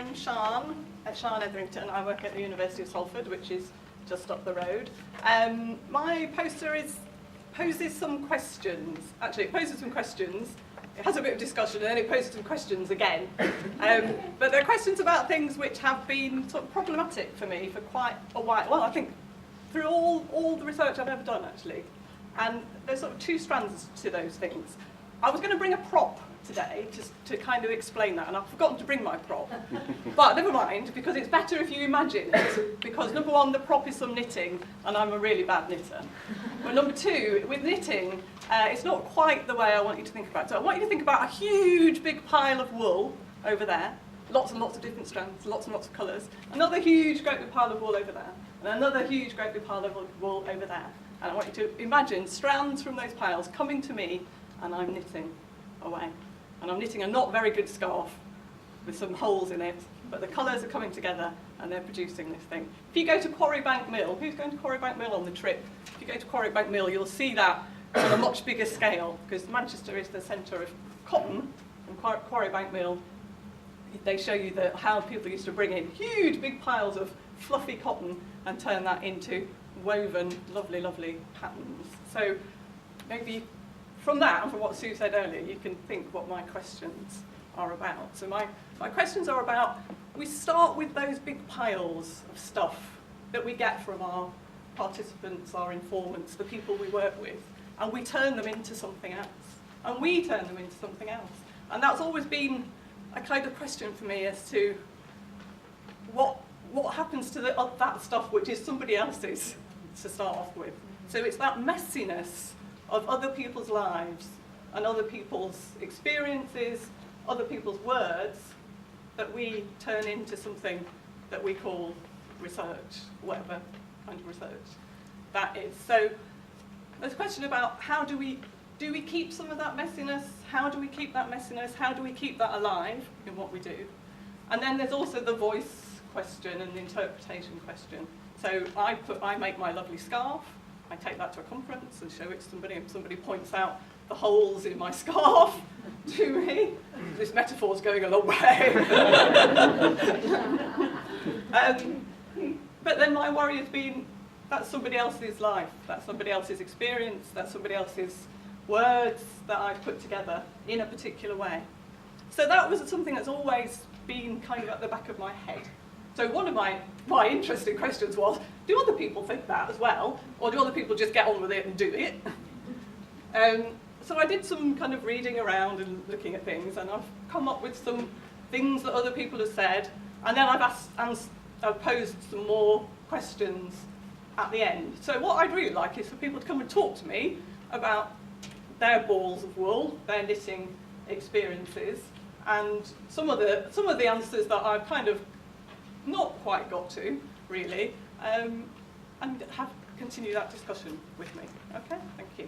I'm Siân Etherington. I work at the University of Salford, which is just up the road. My poster poses some questions. Actually, it poses some questions. It has a bit of discussion, and then it poses some questions again. But they're questions about things which have been sort of problematic for me for quite a while. Well, I think through all the research I've ever done, actually. And there's sort of two strands to those things. I was going to bring a prop today just to kind of explain that, and I've forgotten to bring my prop. But never mind, because it's better if you imagine it, because number one, the prop is some knitting, and I'm a really bad knitter. But number two, with knitting, it's not quite the way I want you to think about it. So I want you to think about a huge big pile of wool over there, lots and lots of different strands, lots and lots of colours, another huge great big pile of wool over there, and another huge great big pile of wool over there. And I want you to imagine strands from those piles coming to me, and I'm knitting away. And I'm knitting a not very good scarf with some holes in it, but the colours are coming together and they're producing this thing. If you go to Quarrybank Mill, who's going to Quarrybank Mill on the trip? If you go to Quarrybank Mill, you'll see that on a much bigger scale, because Manchester is the centre of cotton, and Quarrybank Mill, they show you how people used to bring in huge big piles of fluffy cotton and turn that into woven, lovely, lovely patterns. So maybe from that, and from what Sue said earlier, you can think what my questions are about. So my questions are about, we start with those big piles of stuff that we get from our participants, our informants, the people we work with, and we turn them into something else. And we turn them into something else. And that's always been a kind of question for me as to what happens to that stuff which is somebody else's to start off with. So it's that messiness of other people's lives and other people's experiences, other people's words, that we turn into something that we call research, whatever kind of research that is. So there's a question about how do we keep some of that messiness? How do we keep that messiness? How do we keep that alive in what we do? And then there's also the voice question and the interpretation question. So I make my lovely scarf. I take that to a conference and show it to somebody, and somebody points out the holes in my scarf to me. This metaphor's going a long way. But then my worry has been, that's somebody else's life, that's somebody else's experience, that's somebody else's words that I've put together in a particular way. So that was something that's always been kind of at the back of my head. So one of my interesting questions was, do other people think that as well? Or do other people just get on with it and do it? So I did some kind of reading around and looking at things, and I've come up with some things that other people have said, and then I've posed some more questions at the end. So what I'd really like is for people to come and talk to me about their balls of wool, their knitting experiences, and some of the answers that I've kind of not quite got to, really, and continue that discussion with me. Okay, thank you.